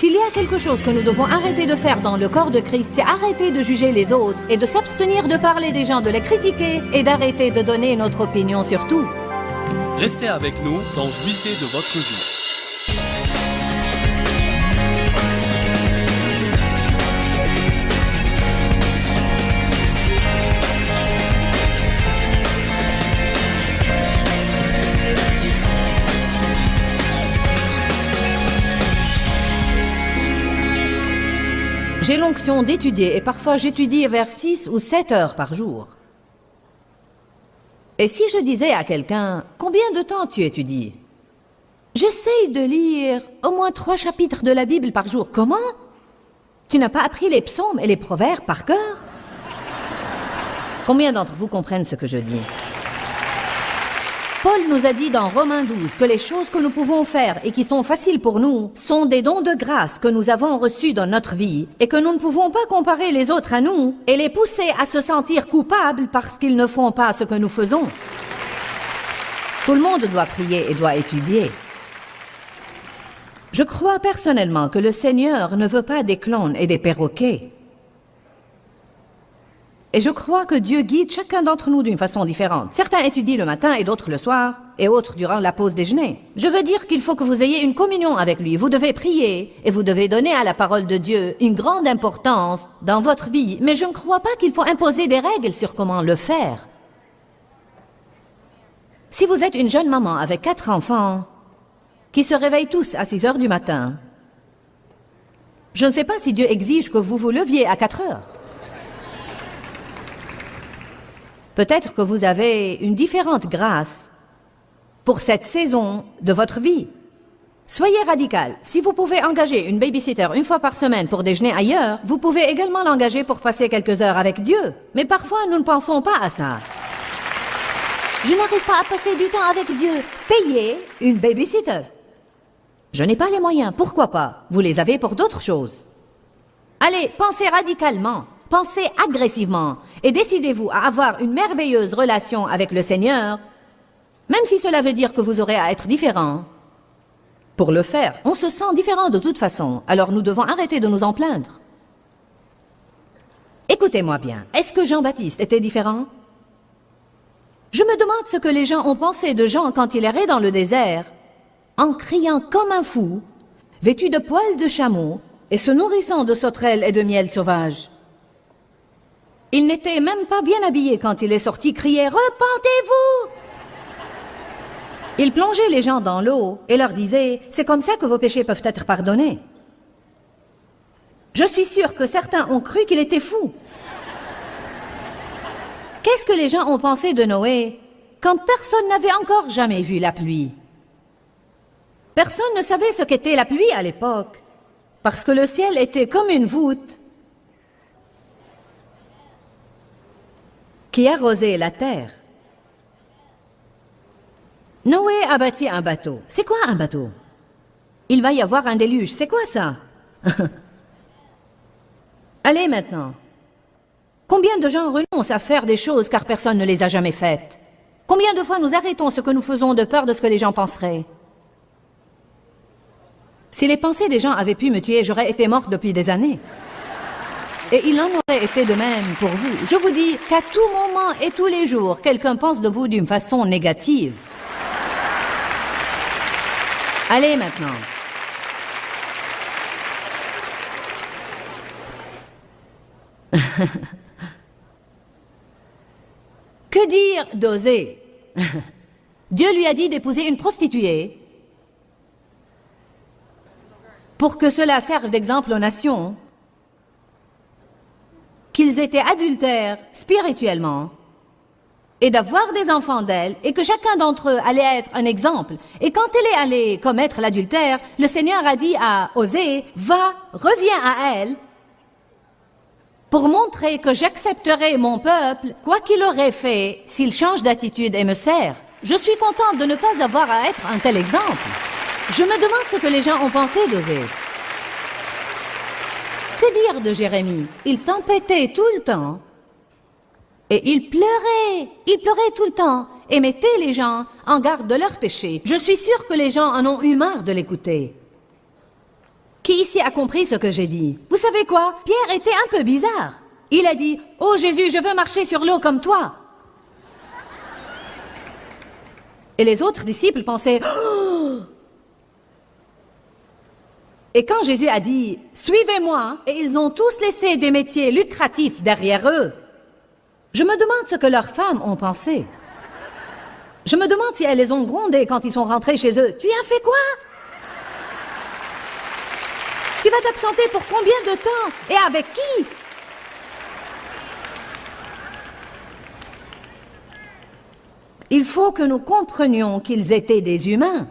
S'il y a quelque chose que nous devons arrêter de faire dans le corps de Christ, c'est arrêter de juger les autres et de s'abstenir de parler des gens, de les critiquer et d'arrêter de donner notre opinion sur tout. Restez avec nous dans Jouissez de votre vie. J'ai l'onction d'étudier et parfois j'étudie vers 6 ou 7 heures par jour. Et si je disais à quelqu'un, combien de temps tu étudies? J'essaye de lire au moins 3 chapitres de la Bible par jour. Comment? Tu n'as pas appris les psaumes et les proverbes par cœur? Combien d'entre vous comprennent ce que je dis? Paul nous a dit dans Romains 12 que les choses que nous pouvons faire et qui sont faciles pour nous sont des dons de grâce que nous avons reçus dans notre vie et que nous ne pouvons pas comparer les autres à nous et les pousser à se sentir coupables parce qu'ils ne font pas ce que nous faisons. Tout le monde doit prier et doit étudier. Je crois personnellement que le Seigneur ne veut pas des clones et des perroquets. Et je crois que Dieu guide chacun d'entre nous d'une façon différente. Certains étudient le matin et d'autres le soir, et autres durant la pause déjeuner. Je veux dire qu'il faut que vous ayez une communion avec lui. Vous devez prier, et vous devez donner à la parole de Dieu une grande importance dans votre vie. Mais je ne crois pas qu'il faut imposer des règles sur comment le faire. Si vous êtes une jeune maman avec 4 enfants, qui se réveillent tous à 6 heures du matin, je ne sais pas si Dieu exige que vous vous leviez à 4 heures. Peut-être que vous avez une différente grâce pour cette saison de votre vie. Soyez radical. Si vous pouvez engager une babysitter une fois par semaine pour déjeuner ailleurs, vous pouvez également l'engager pour passer quelques heures avec Dieu. Mais parfois, nous ne pensons pas à ça. Je n'arrive pas à passer du temps avec Dieu. Payez une babysitter. Je n'ai pas les moyens. Pourquoi pas? Vous les avez pour d'autres choses. Allez, pensez radicalement. Pensez agressivement et décidez-vous à avoir une merveilleuse relation avec le Seigneur, même si cela veut dire que vous aurez à être différent. Pour le faire, on se sent différent de toute façon, alors nous devons arrêter de nous en plaindre. Écoutez-moi bien, est-ce que Jean-Baptiste était différent? Je me demande ce que les gens ont pensé de Jean quand il errait dans le désert, en criant comme un fou, vêtu de poils de chameau et se nourrissant de sauterelles et de miel sauvage. Il n'était même pas bien habillé quand il est sorti crier « Repentez-vous » Il plongeait les gens dans l'eau et leur disait « C'est comme ça que vos péchés peuvent être pardonnés. » Je suis sûre que certains ont cru qu'il était fou. Qu'est-ce que les gens ont pensé de Noé quand personne n'avait encore jamais vu la pluie? Personne ne savait ce qu'était la pluie à l'époque, parce que le ciel était comme une voûte qui arrosait la terre. Noé a bâti un bateau. C'est quoi un bateau? Il va y avoir un déluge. C'est quoi ça? Allez maintenant. Combien de gens renoncent à faire des choses car personne ne les a jamais faites? Combien de fois nous arrêtons ce que nous faisons de peur de ce que les gens penseraient? Si les pensées des gens avaient pu me tuer, j'aurais été morte depuis des années. Et il en aurait été de même pour vous. Je vous dis qu'à tout moment et tous les jours, quelqu'un pense de vous d'une façon négative. Allez maintenant. Que dire d'oser? Dieu lui a dit d'épouser une prostituée pour que cela serve d'exemple aux nations. Qu'ils étaient adultères spirituellement et d'avoir des enfants d'elle et que chacun d'entre eux allait être un exemple. Et quand elle est allée commettre l'adultère, le Seigneur a dit à Osée, va, reviens à elle pour montrer que j'accepterai mon peuple, quoi qu'il aurait fait, s'il change d'attitude et me sert. Je suis contente de ne pas avoir à être un tel exemple. Je me demande ce que les gens ont pensé d'Osée. Que dire de Jérémie? Il tempêtait tout le temps. Et il pleurait tout le temps et mettait les gens en garde de leurs péchés. Je suis sûre que les gens en ont eu marre de l'écouter. Qui ici a compris ce que j'ai dit? Vous savez quoi? Pierre était un peu bizarre. Il a dit, « Oh Jésus, je veux marcher sur l'eau comme toi. » Et les autres disciples pensaient, « Oh !» Et quand Jésus a dit, « Suivez-moi », et ils ont tous laissé des métiers lucratifs derrière eux, je me demande ce que leurs femmes ont pensé. Je me demande si elles les ont grondés quand ils sont rentrés chez eux. « Tu as fait quoi? Tu vas t'absenter pour combien de temps? Et avec qui? » Il faut que nous comprenions qu'ils étaient des humains.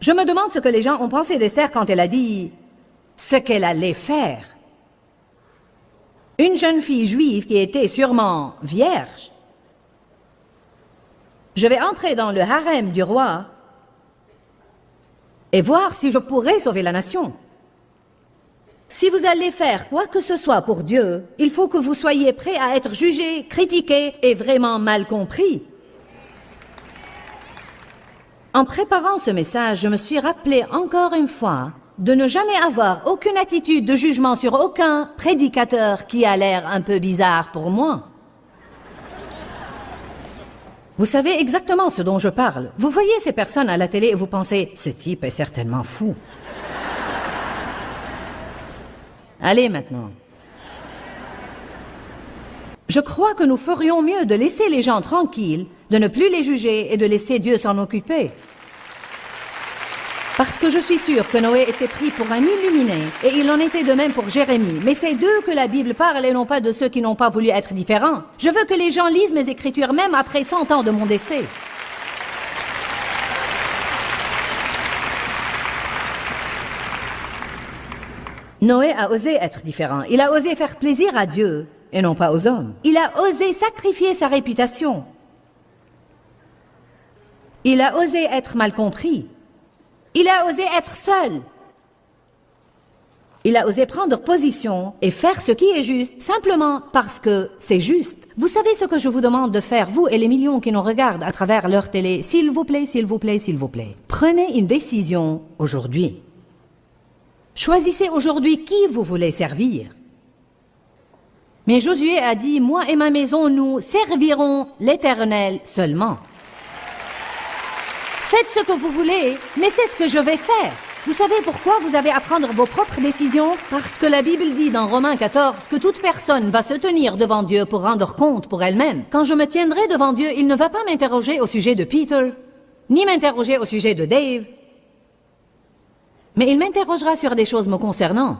Je me demande ce que les gens ont pensé d'Esther quand elle a dit ce qu'elle allait faire. Une jeune fille juive qui était sûrement vierge. Je vais entrer dans le harem du roi et voir si je pourrai sauver la nation. Si vous allez faire quoi que ce soit pour Dieu, il faut que vous soyez prêts à être jugés, critiqués et vraiment mal compris. En préparant ce message, je me suis rappelé encore une fois de ne jamais avoir aucune attitude de jugement sur aucun prédicateur qui a l'air un peu bizarre pour moi. Vous savez exactement ce dont je parle. Vous voyez ces personnes à la télé et vous pensez « ce type est certainement fou ». Allez maintenant. Je crois que nous ferions mieux de laisser les gens tranquilles, de ne plus les juger et de laisser Dieu s'en occuper. Parce que je suis sûre que Noé était pris pour un illuminé, et il en était de même pour Jérémie. Mais c'est d'eux que la Bible parle et non pas de ceux qui n'ont pas voulu être différents. Je veux que les gens lisent mes écritures même après 100 ans de mon décès. Noé a osé être différent. Il a osé faire plaisir à Dieu et non pas aux hommes. Il a osé sacrifier sa réputation. Il a osé être mal compris. Il a osé être seul. Il a osé prendre position et faire ce qui est juste, simplement parce que c'est juste. Vous savez ce que je vous demande de faire, vous et les millions qui nous regardent à travers leur télé? S'il vous plaît, s'il vous plaît, s'il vous plaît. Prenez une décision aujourd'hui. Choisissez aujourd'hui qui vous voulez servir. Mais Josué a dit, « Moi et ma maison, nous servirons l'Éternel seulement. » Faites ce que vous voulez, mais c'est ce que je vais faire. Vous savez pourquoi vous avez à prendre vos propres décisions? Parce que la Bible dit dans Romains 14 que toute personne va se tenir devant Dieu pour rendre compte pour elle-même. Quand je me tiendrai devant Dieu, il ne va pas m'interroger au sujet de Peter, ni m'interroger au sujet de Dave, mais il m'interrogera sur des choses me concernant.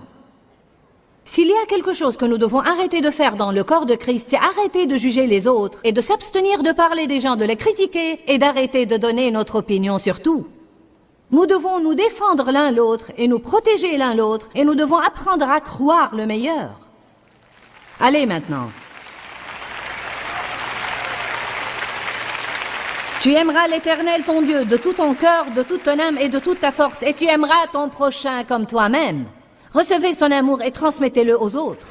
S'il y a quelque chose que nous devons arrêter de faire dans le corps de Christ, c'est arrêter de juger les autres et de s'abstenir de parler des gens, de les critiquer et d'arrêter de donner notre opinion sur tout. Nous devons nous défendre l'un l'autre et nous protéger l'un l'autre et nous devons apprendre à croire le meilleur. Allez maintenant. Tu aimeras l'Éternel ton Dieu de tout ton cœur, de toute ton âme et de toute ta force, et tu aimeras ton prochain comme toi-même. Recevez son amour et transmettez-le aux autres.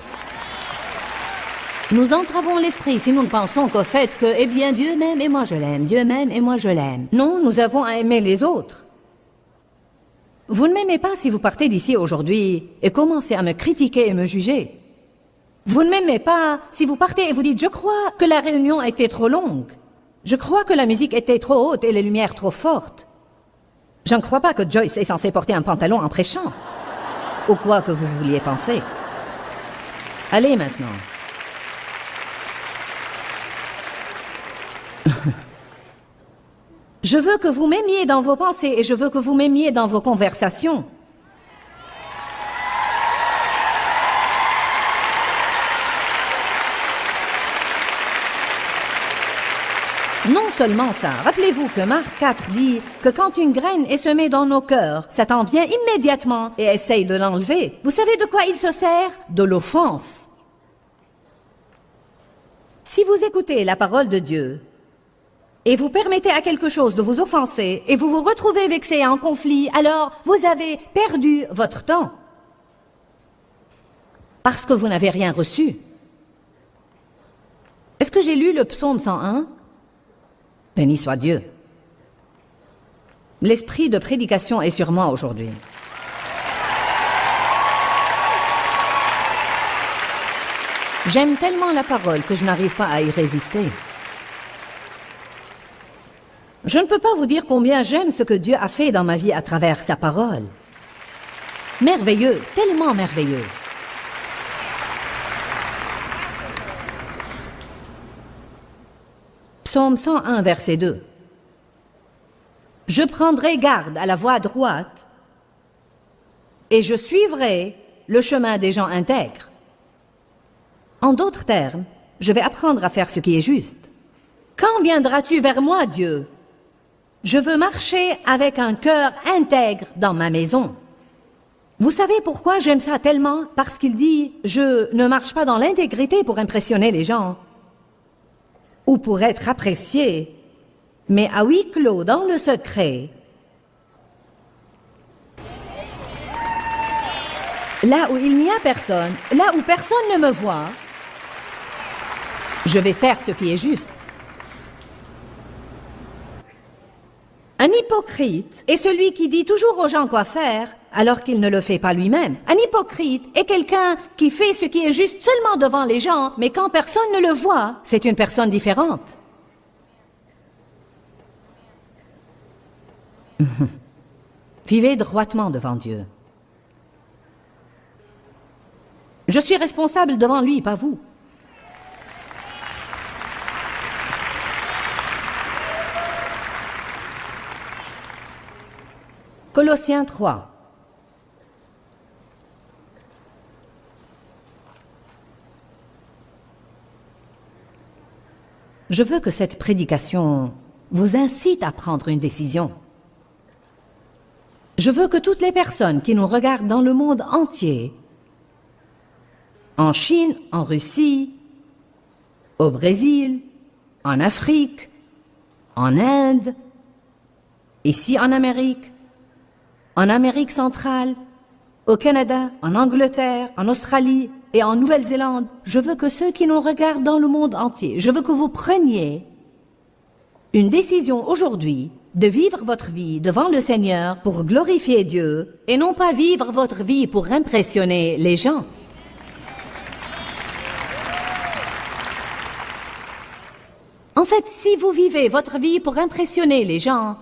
Nous entravons l'esprit si nous ne pensons qu'au fait que, eh bien, Dieu m'aime et moi je l'aime, Dieu m'aime et moi je l'aime. Non, nous avons à aimer les autres. Vous ne m'aimez pas si vous partez d'ici aujourd'hui et commencez à me critiquer et me juger. Vous ne m'aimez pas si vous partez et vous dites « Je crois que la réunion était trop longue. Je crois que la musique était trop haute et les lumières trop fortes. Je ne crois pas que Joyce est censé porter un pantalon en prêchant. » Ou quoi que vous vouliez penser. Allez maintenant. Je veux que vous m'aimiez dans vos pensées et je veux que vous m'aimiez dans vos conversations. Non seulement ça, rappelez-vous que Marc 4 dit que quand une graine est semée dans nos cœurs, Satan vient immédiatement et essaye de l'enlever. Vous savez de quoi il se sert? De l'offense. Si vous écoutez la parole de Dieu et vous permettez à quelque chose de vous offenser et vous vous retrouvez vexé et en conflit, alors vous avez perdu votre temps. Parce que vous n'avez rien reçu. Est-ce que j'ai lu le psaume 101? Béni soit Dieu. L'esprit de prédication est sur moi aujourd'hui. J'aime tellement la parole que je n'arrive pas à y résister. Je ne peux pas vous dire combien j'aime ce que Dieu a fait dans ma vie à travers sa parole. Merveilleux, tellement merveilleux. Psaume 101, verset 2. Je prendrai garde à la voie droite et je suivrai le chemin des gens intègres. En d'autres termes, je vais apprendre à faire ce qui est juste. Quand viendras-tu vers moi, Dieu? Je veux marcher avec un cœur intègre dans ma maison. Vous savez pourquoi j'aime ça tellement? Parce qu'il dit, je ne marche pas dans l'intégrité pour impressionner les gens ou pour être apprécié, mais à huis clos dans le secret. Là où il n'y a personne, là où personne ne me voit, je vais faire ce qui est juste. Un hypocrite est celui qui dit toujours aux gens quoi faire, alors qu'il ne le fait pas lui-même. Un hypocrite est quelqu'un qui fait ce qui est juste seulement devant les gens, mais quand personne ne le voit, c'est une personne différente. Vivez droitement devant Dieu. Je suis responsable devant lui, pas vous. Colossiens 3. Je veux que cette prédication vous incite à prendre une décision. Je veux que toutes les personnes qui nous regardent dans le monde entier, en Chine, en Russie, au Brésil, en Afrique, en Inde, ici en Amérique centrale, au Canada, en Angleterre, en Australie et en Nouvelle-Zélande, je veux que ceux qui nous regardent dans le monde entier, je veux que vous preniez une décision aujourd'hui de vivre votre vie devant le Seigneur pour glorifier Dieu et non pas vivre votre vie pour impressionner les gens. En fait, si vous vivez votre vie pour impressionner les gens,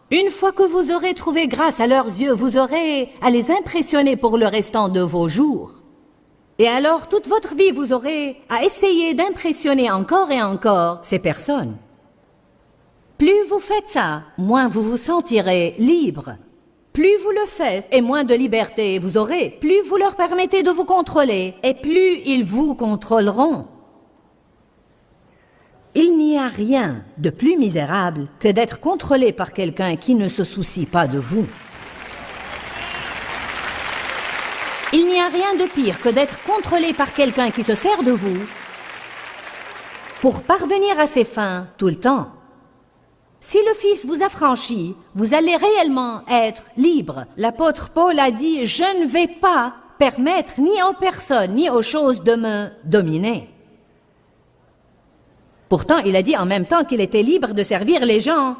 une fois que vous aurez trouvé grâce à leurs yeux, vous aurez à les impressionner pour le restant de vos jours. Et alors, toute votre vie, vous aurez à essayer d'impressionner encore et encore ces personnes. Plus vous faites ça, moins vous vous sentirez libre. Plus vous le faites, et moins de liberté vous aurez. Plus vous leur permettez de vous contrôler, et plus ils vous contrôleront. Il n'y a rien de plus misérable que d'être contrôlé par quelqu'un qui ne se soucie pas de vous. Il n'y a rien de pire que d'être contrôlé par quelqu'un qui se sert de vous pour parvenir à ses fins tout le temps. Si le Fils vous affranchit, vous allez réellement être libre. L'apôtre Paul a dit « Je ne vais pas permettre ni aux personnes ni aux choses de me dominer ». Pourtant, il a dit en même temps qu'il était libre de servir les gens,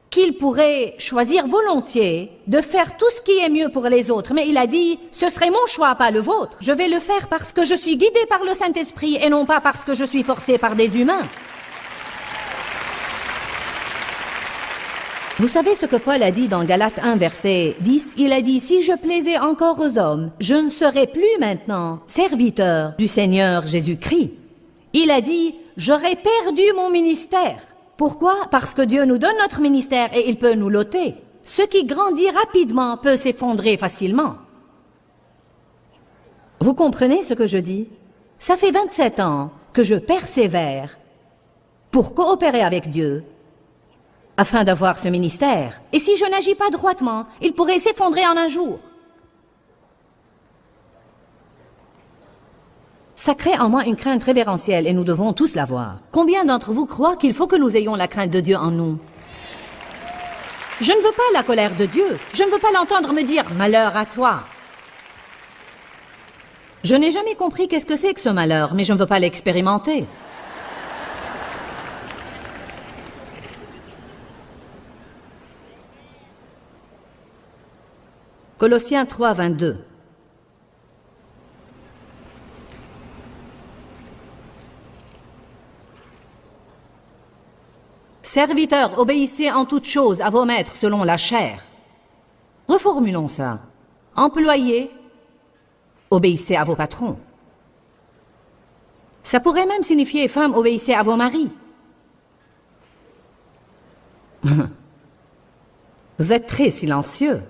qu'il pourrait choisir volontiers de faire tout ce qui est mieux pour les autres. Mais il a dit, ce serait mon choix, pas le vôtre. Je vais le faire parce que je suis guidé par le Saint-Esprit et non pas parce que je suis forcé par des humains. Vous savez ce que Paul a dit dans Galates 1, verset 10? Il a dit, si je plaisais encore aux hommes, je ne serais plus maintenant serviteur du Seigneur Jésus-Christ. Il a dit, j'aurais perdu mon ministère. Pourquoi? Parce que Dieu nous donne notre ministère et il peut nous l'ôter. Ce qui grandit rapidement peut s'effondrer facilement. Vous comprenez ce que je dis? Ça fait 27 ans que je persévère pour coopérer avec Dieu afin d'avoir ce ministère. Et si je n'agis pas droitement, il pourrait s'effondrer en un jour. Ça crée en moi une crainte révérentielle et nous devons tous l'avoir. Combien d'entre vous croient qu'il faut que nous ayons la crainte de Dieu en nous? Je ne veux pas la colère de Dieu. Je ne veux pas l'entendre me dire « malheur à toi ». Je n'ai jamais compris qu'est-ce que c'est que ce malheur, mais je ne veux pas l'expérimenter. Colossiens 3, 22. Serviteurs, obéissez en toutes choses à vos maîtres selon la chair. Reformulons ça. Employés, obéissez à vos patrons. Ça pourrait même signifier femmes, obéissez à vos maris. Vous êtes très silencieux.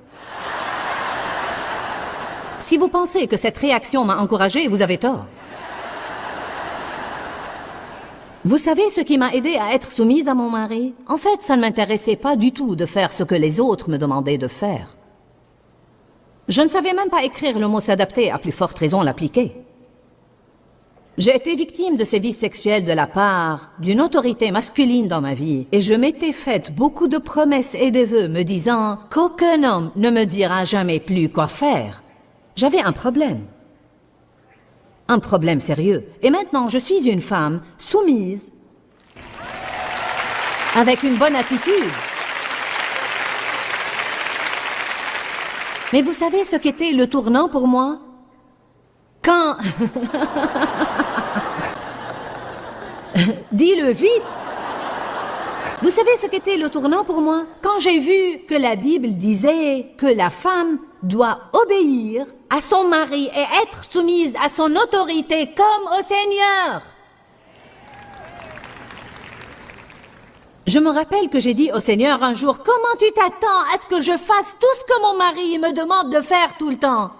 Si vous pensez que cette réaction m'a encouragée, vous avez tort. Vous savez ce qui m'a aidé à être soumise à mon mari? En fait, ça ne m'intéressait pas du tout de faire ce que les autres me demandaient de faire. Je ne savais même pas écrire le mot s'adapter, à plus forte raison l'appliquer. J'ai été victime de sévices sexuels de la part d'une autorité masculine dans ma vie et je m'étais faite beaucoup de promesses et de vœux me disant qu'aucun homme ne me dira jamais plus quoi faire. J'avais un problème. Un problème sérieux. Et maintenant, je suis une femme soumise, avec une bonne attitude. Mais vous savez ce qu'était le tournant pour moi? Quand... Dis-le vite! Vous savez ce qu'était le tournant pour moi? Quand j'ai vu que la Bible disait que la femme doit obéir à son mari et être soumise à son autorité comme au Seigneur. Je me rappelle que j'ai dit au Seigneur un jour, comment tu t'attends à ce que je fasse tout ce que mon mari me demande de faire tout le temps?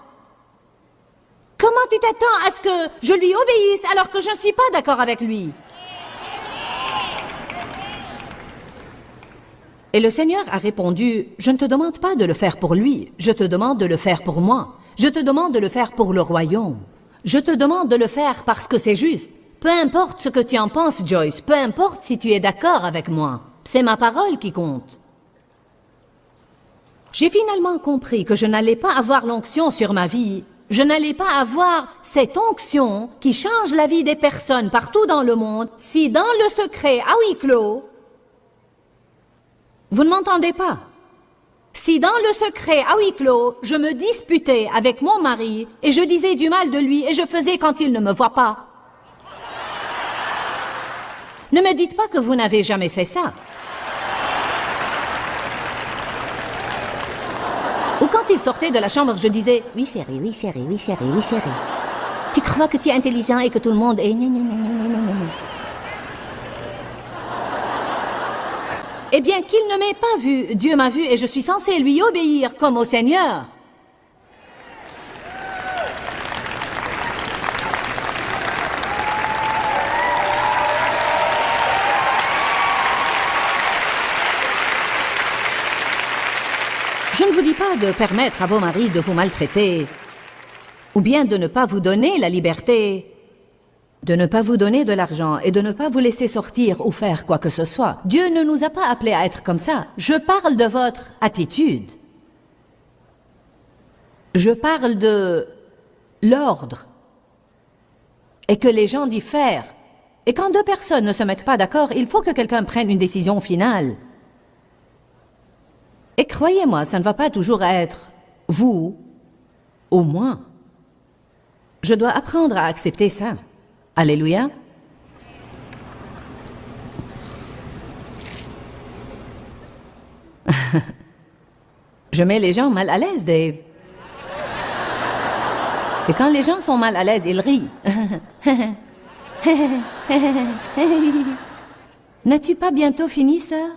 Comment tu t'attends à ce que je lui obéisse alors que je ne suis pas d'accord avec lui? Et le Seigneur a répondu, je ne te demande pas de le faire pour lui, je te demande de le faire pour moi. Je te demande de le faire pour le royaume. Je te demande de le faire parce que c'est juste. Peu importe ce que tu en penses, Joyce, peu importe si tu es d'accord avec moi. C'est ma parole qui compte. J'ai finalement compris que je n'allais pas avoir l'onction sur ma vie. Je n'allais pas avoir cette onction qui change la vie des personnes partout dans le monde si dans le secret à huis clos, vous ne m'entendez pas? Si dans le secret à huis clos, je me disputais avec mon mari et je disais du mal de lui et je faisais quand il ne me voit pas. Ne me dites pas que vous n'avez jamais fait ça. Ou quand il sortait de la chambre, je disais « Oui chérie, oui chérie, oui chérie, oui chérie. Tu crois que tu es intelligent et que tout le monde est... » Eh bien, qu'il ne m'ait pas vu, Dieu m'a vu et je suis censée lui obéir comme au Seigneur. Je ne vous dis pas de permettre à vos maris de vous maltraiter, ou bien de ne pas vous donner la liberté, de ne pas vous donner de l'argent et de ne pas vous laisser sortir ou faire quoi que ce soit. Dieu ne nous a pas appelés à être comme ça. Je parle de votre attitude. Je parle de l'ordre. Et que les gens diffèrent. Et quand deux personnes ne se mettent pas d'accord, il faut que quelqu'un prenne une décision finale. Et croyez-moi, ça ne va pas toujours être vous ou moi. Je dois apprendre à accepter ça. Alléluia. Je mets les gens mal à l'aise, Dave. Et quand les gens sont mal à l'aise, ils rient. N'as-tu pas bientôt fini, sœur?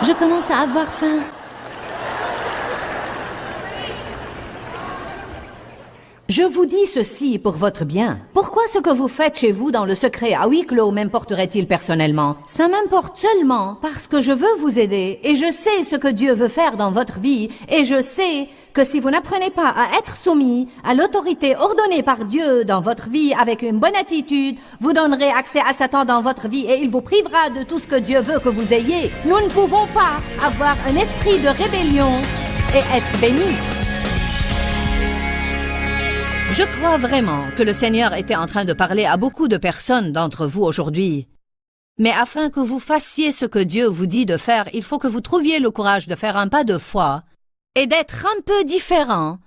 Je commence à avoir faim. Je vous dis ceci pour votre bien. Pourquoi ce que vous faites chez vous dans le secret à huis clos m'importerait-il personnellement? Ça m'importe seulement parce que je veux vous aider et je sais ce que Dieu veut faire dans votre vie et je sais que si vous n'apprenez pas à être soumis à l'autorité ordonnée par Dieu dans votre vie avec une bonne attitude, vous donnerez accès à Satan dans votre vie et il vous privera de tout ce que Dieu veut que vous ayez. Nous ne pouvons pas avoir un esprit de rébellion et être bénis. Je crois vraiment que le Seigneur était en train de parler à beaucoup de personnes d'entre vous aujourd'hui. Mais afin que vous fassiez ce que Dieu vous dit de faire, il faut que vous trouviez le courage de faire un pas de foi et d'être un peu différent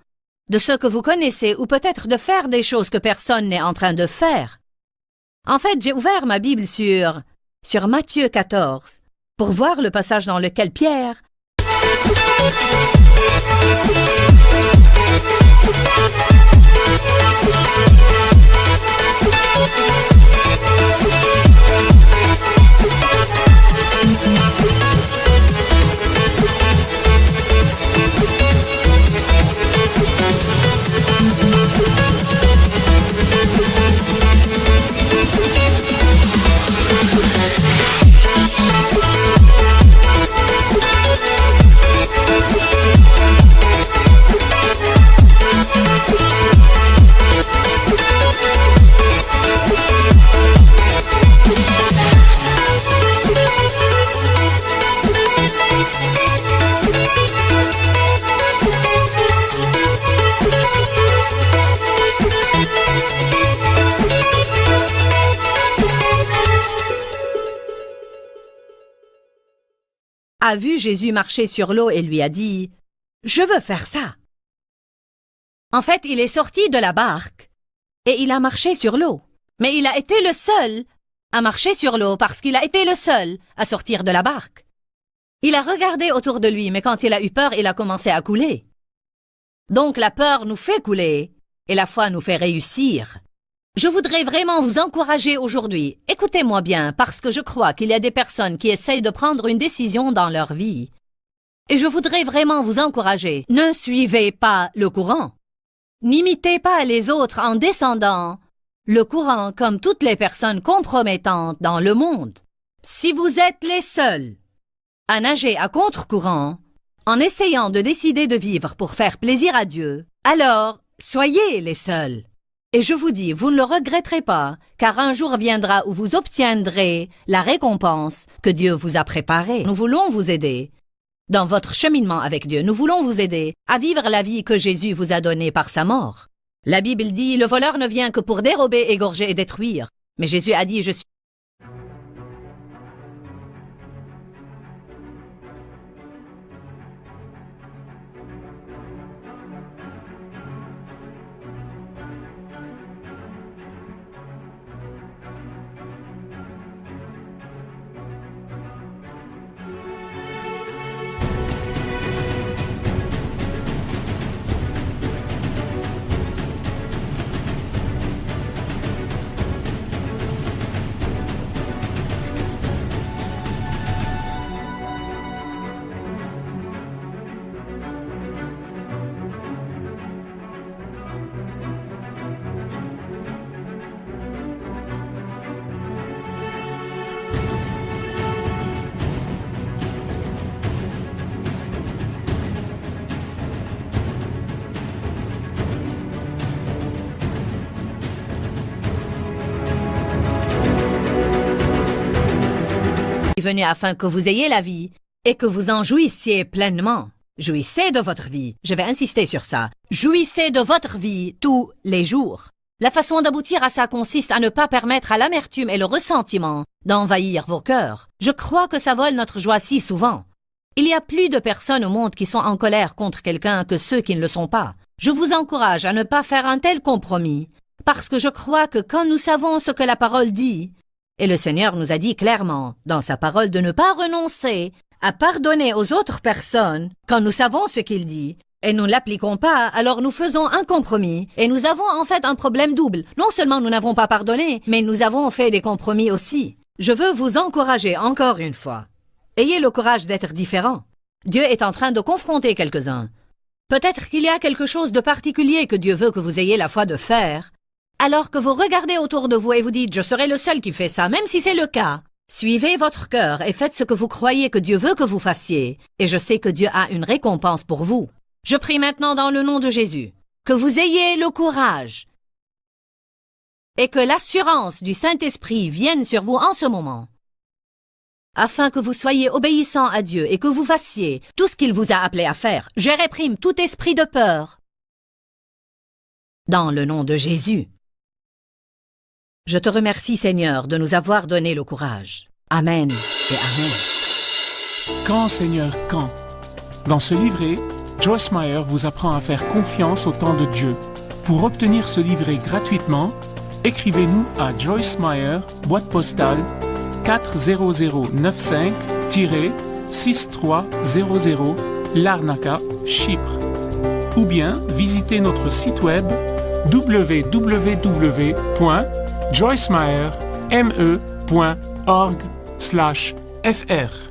de ce que vous connaissez ou peut-être de faire des choses que personne n'est en train de faire. En fait, j'ai ouvert ma Bible sur Matthieu 14 pour voir le passage dans lequel Pierre a vu Jésus marcher sur l'eau et lui a dit « Je veux faire ça ». En fait, il est sorti de la barque et il a marché sur l'eau. Mais il a été le seul à marcher sur l'eau parce qu'il a été le seul à sortir de la barque. Il a regardé autour de lui, mais quand il a eu peur, il a commencé à couler. Donc la peur nous fait couler et la foi nous fait réussir. Je voudrais vraiment vous encourager aujourd'hui. Écoutez-moi bien, parce que je crois qu'il y a des personnes qui essayent de prendre une décision dans leur vie. Et je voudrais vraiment vous encourager. Ne suivez pas le courant. N'imitez pas les autres en descendant le courant comme toutes les personnes compromettantes dans le monde. Si vous êtes les seuls à nager à contre-courant, en essayant de décider de vivre pour faire plaisir à Dieu, alors soyez les seuls. Et je vous dis, vous ne le regretterez pas, car un jour viendra où vous obtiendrez la récompense que Dieu vous a préparée. Nous voulons vous aider dans votre cheminement avec Dieu. Nous voulons vous aider à vivre la vie que Jésus vous a donnée par sa mort. La Bible dit, le voleur ne vient que pour dérober, égorger et détruire. Mais Jésus a dit, je suis venu afin que vous ayez la vie et que vous en jouissiez pleinement. Jouissez de votre vie. Je vais insister sur ça. Jouissez de votre vie tous les jours. La façon d'aboutir à ça consiste à ne pas permettre à l'amertume et le ressentiment d'envahir vos cœurs. Je crois que ça vole notre joie si souvent. Il y a plus de personnes au monde qui sont en colère contre quelqu'un que ceux qui ne le sont pas. Je vous encourage à ne pas faire un tel compromis, parce que je crois que quand nous savons ce que la parole dit, et le Seigneur nous a dit clairement dans sa parole de ne pas renoncer à pardonner aux autres personnes quand nous savons ce qu'il dit, et nous ne l'appliquons pas, alors nous faisons un compromis, et nous avons en fait un problème double. Non seulement nous n'avons pas pardonné, mais nous avons fait des compromis aussi. Je veux vous encourager encore une fois. Ayez le courage d'être différent. Dieu est en train de confronter quelques-uns. Peut-être qu'il y a quelque chose de particulier que Dieu veut que vous ayez la foi de faire, alors que vous regardez autour de vous et vous dites « Je serai le seul qui fait ça », même si c'est le cas. Suivez votre cœur et faites ce que vous croyez que Dieu veut que vous fassiez, et je sais que Dieu a une récompense pour vous. Je prie maintenant dans le nom de Jésus, que vous ayez le courage et que l'assurance du Saint-Esprit vienne sur vous en ce moment, afin que vous soyez obéissants à Dieu et que vous fassiez tout ce qu'il vous a appelé à faire. Je réprime tout esprit de peur dans le nom de Jésus. Je te remercie, Seigneur, de nous avoir donné le courage. Amen et Amen. Quand, Seigneur, quand? Dans ce livret, Joyce Meyer vous apprend à faire confiance au temps de Dieu. Pour obtenir ce livret gratuitement, écrivez-nous à Joyce Meyer, boîte postale 40095-6300, Larnaca, Chypre. Ou bien visitez notre site web www.joycemeyer.org/fr.